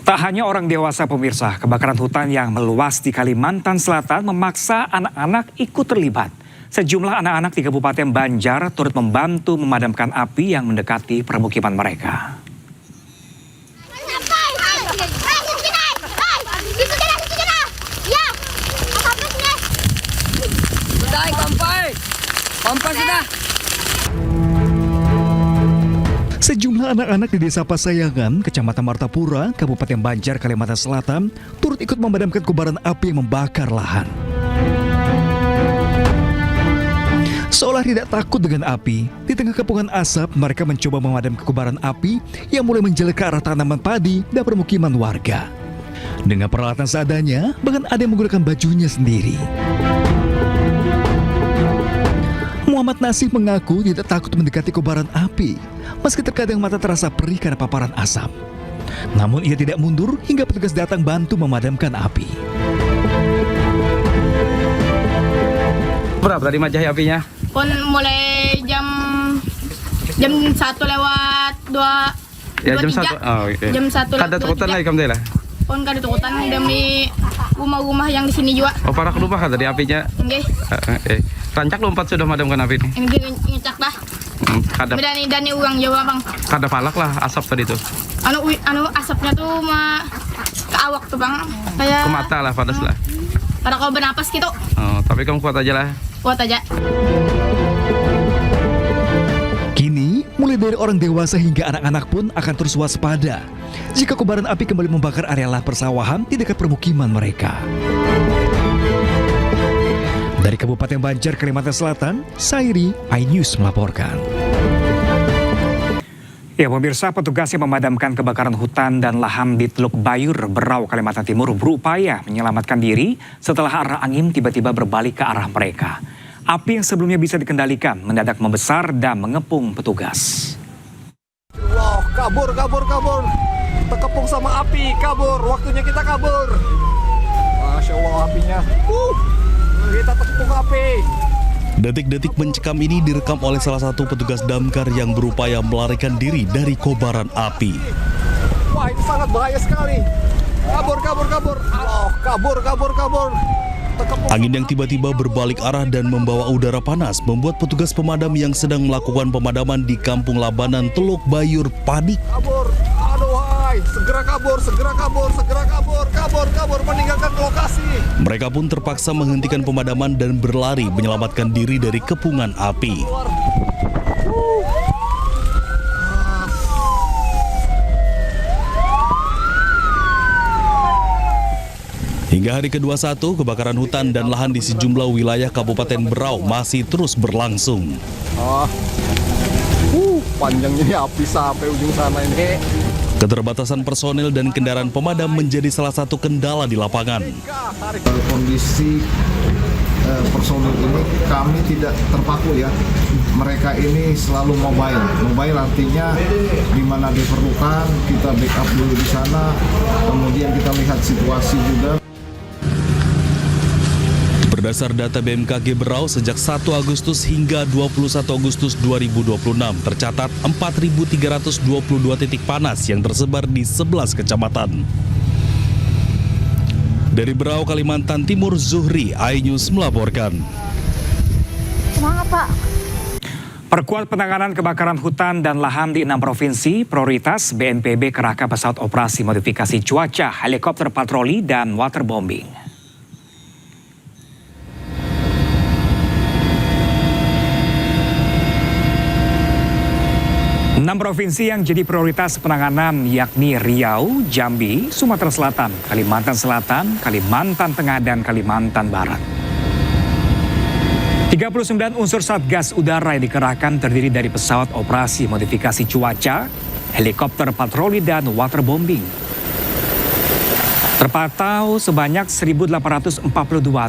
Tak hanya orang dewasa pemirsa, kebakaran hutan yang meluas di Kalimantan Selatan memaksa anak-anak ikut terlibat. Sejumlah anak-anak di Kabupaten Banjar turut membantu memadamkan api yang mendekati permukiman mereka. Sejumlah anak-anak di Desa Pasayangan, Kecamatan Martapura, Kabupaten Banjar, Kalimantan Selatan, turut ikut memadamkan kobaran api yang membakar lahan. Seolah tidak takut dengan api, di tengah kepungan asap, mereka mencoba memadamkan kobaran api yang mulai menjalar ke arah tanaman padi dan permukiman warga. Dengan peralatan seadanya, bahkan ada yang menggunakan bajunya sendiri. Muhammad Nasih mengaku tidak takut mendekati kobaran api, meski terkadang mata terasa perih karena paparan asap. Namun ia tidak mundur hingga petugas datang bantu memadamkan api. Berapa tadi Majahi apinya? Pun mulai jam 1 lewat 2. Ya jam 1. Oh, okay. Jam 1 lewat Kada takutan lagi kamu lah. Pun kada takutan demi rumah-rumah yang di sini juga. Oh, parah rumah kan tadi apinya. Nggih. Rancak lompat sudah madamkan api ini. Ini ngecak dah. Kada Dani uang Jawa, Bang. kada palak lah asap tadi tuh. Anu asapnya tuh ke awak tuh, Bang. Kayak Ke mata lah, padas lah. pada kau bernapas gitu. Oh, tapi kamu kuat aja lah. Kuat aja. Kini, mulai dari orang dewasa hingga anak-anak pun akan terus waspada jika kobaran api kembali membakar area lahan persawahan di dekat permukiman mereka. Dari Kabupaten Banjar, Kalimantan Selatan, Sairi, iNews melaporkan. Ya, pemirsa, petugas yang memadamkan kebakaran hutan dan lahan di Teluk Bayur, Berau, Kalimantan Timur berupaya menyelamatkan diri setelah arah angin tiba-tiba berbalik ke arah mereka. Api yang sebelumnya bisa dikendalikan mendadak membesar dan mengepung petugas. Wah, kabur. Terkepung sama api, kabur. Waktunya kita kabur. Masya Allah apinya. Kita terkepung api. Detik-detik mencekam ini direkam oleh salah satu petugas damkar yang berupaya melarikan diri dari kobaran api. Wah, ini sangat bahaya sekali. Kabur. Allah, kabur. Terkepung. Angin yang tiba-tiba berbalik arah dan membawa udara panas membuat petugas pemadam yang sedang melakukan pemadaman di Kampung Labanan, Teluk Bayur panik. Kabur. Aduh, hai. Segera kabur. Meninggalkan lokasi. Mereka pun terpaksa menghentikan pemadaman dan berlari menyelamatkan diri dari kepungan api. Hingga hari ke-21, kebakaran hutan dan lahan di sejumlah wilayah Kabupaten Berau masih terus berlangsung. Panjangnya ini api sampai ujung sana ini. Keterbatasan personel dan kendaraan pemadam menjadi salah satu kendala di lapangan. Kondisi personil ini kami tidak terpaku ya. Mereka ini selalu mobile. Mobile artinya di mana diperlukan kita backup dulu di sana. Kemudian kita lihat situasi juga. Berdasar data BMKG Berau, sejak 1 Agustus hingga 21 Agustus 2026 tercatat 4.322 titik panas yang tersebar di 11 kecamatan. Dari Berau, Kalimantan Timur, Zuhri, iNews melaporkan. Semangat, Pak. Perkuat penanganan kebakaran hutan dan lahan di 6 provinsi, prioritas BNPB kerahkan pesawat operasi modifikasi cuaca, helikopter patroli, dan waterbombing. 6 provinsi yang jadi prioritas penanganan yakni Riau, Jambi, Sumatera Selatan, Kalimantan Selatan, Kalimantan Tengah, dan Kalimantan Barat. 39 unsur Satgas Udara yang dikerahkan terdiri dari pesawat operasi modifikasi cuaca, helikopter patroli, dan waterbombing. Terpantau sebanyak 1.842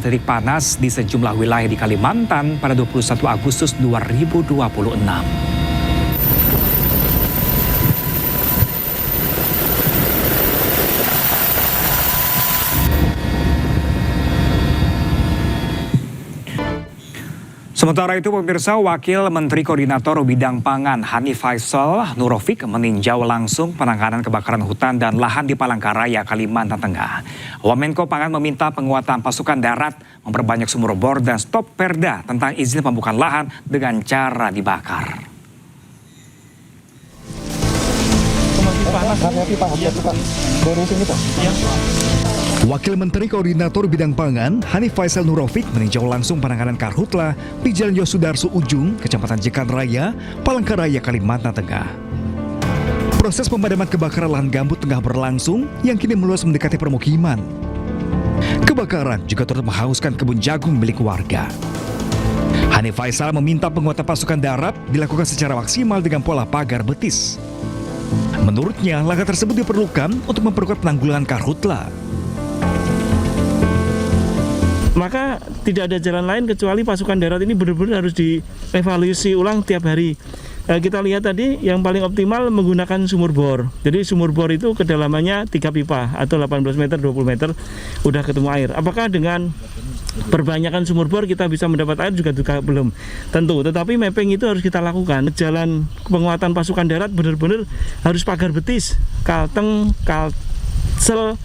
titik panas di sejumlah wilayah di Kalimantan pada 21 Agustus 2026. Sementara itu pemirsa, Wakil Menteri Koordinator Bidang Pangan Hanif Faisal Nurofik meninjau langsung penanganan kebakaran hutan dan lahan di Palangkaraya, Kalimantan Tengah. Wamenko Pangan meminta penguatan pasukan darat, memperbanyak sumur bor dan stop perda tentang izin pembukaan lahan dengan cara dibakar. Wakil Menteri Koordinator Bidang Pangan Hanif Faisal Nurofik meninjau langsung penanganan karhutla di Jalan Yosudarso Ujung, Kecamatan Jekan Raya, Palangkaraya, Kalimantan Tengah. Proses pemadaman kebakaran lahan gambut tengah berlangsung yang kini meluas mendekati permukiman. Kebakaran juga turut menghanguskan kebun jagung milik warga. Hanif Faisal meminta penguatan pasukan darat dilakukan secara maksimal dengan pola pagar betis. Menurutnya, langkah tersebut diperlukan untuk memperkuat penanggulangan karhutla. Maka tidak ada jalan lain kecuali pasukan darat ini benar-benar harus dievaluasi ulang tiap hari. Kita lihat tadi yang paling optimal menggunakan sumur bor. Jadi sumur bor itu kedalamannya 3 pipa atau 18 meter, 20 meter udah ketemu air. Apakah dengan perbanyakan sumur bor kita bisa mendapat air juga belum tentu. Tetapi mapping itu harus kita lakukan. Jalan penguatan pasukan darat benar-benar harus pagar betis, kalteng, kalsel,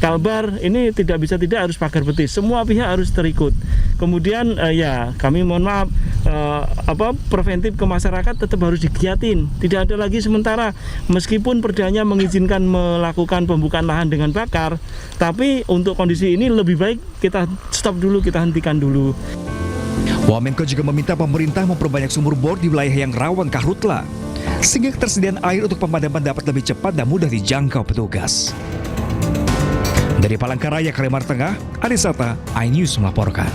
kalbar, ini tidak harus pagar betis. Semua pihak harus terikut. Kemudian kami mohon maaf, preventif ke masyarakat tetap harus digiatin. Tidak ada lagi sementara, meskipun perdanya mengizinkan melakukan pembukaan lahan dengan bakar, tapi untuk kondisi ini lebih baik kita stop dulu, kita hentikan dulu. Wamenko juga meminta pemerintah memperbanyak sumur bor di wilayah yang rawan karhutla, sehingga ketersediaan air untuk pemadaman dapat lebih cepat dan mudah dijangkau petugas. Dari Palangkaraya, Kalimantan Tengah, Anisata, iNews melaporkan.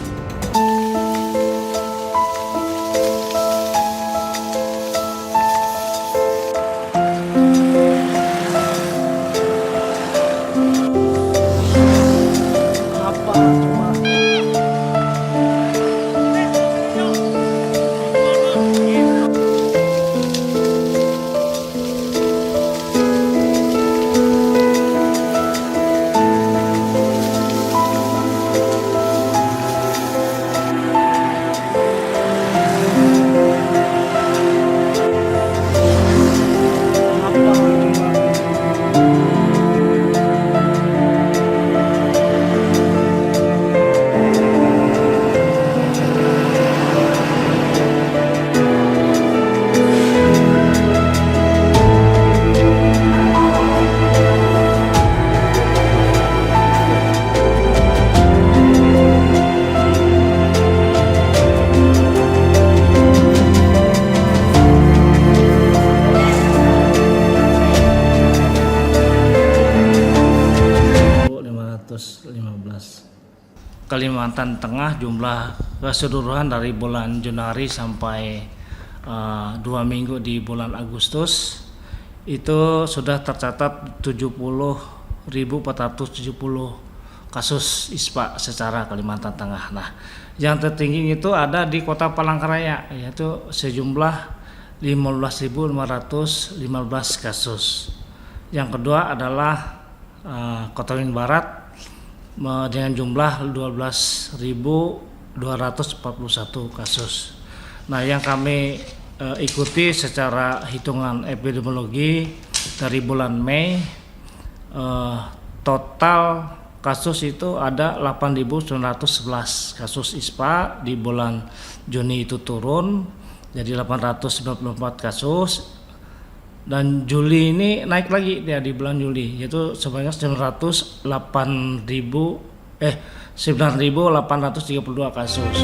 Kalimantan Tengah jumlah keseluruhan dari bulan Januari sampai 2 minggu di bulan Agustus itu sudah tercatat 70.470 kasus ISPA secara Kalimantan Tengah. Nah, yang tertinggi itu ada di Kota Palangkaraya, yaitu sejumlah 15.515 kasus. Yang kedua adalah Kota Barat dengan jumlah 12.241 kasus. Nah, yang kami ikuti secara hitungan epidemiologi dari bulan Mei, total kasus itu ada 8.911 kasus ISPA. Di bulan Juni itu turun jadi 894 kasus. Dan Juli ini naik lagi ya di bulan Juli, yaitu sebanyak 9.832 kasus.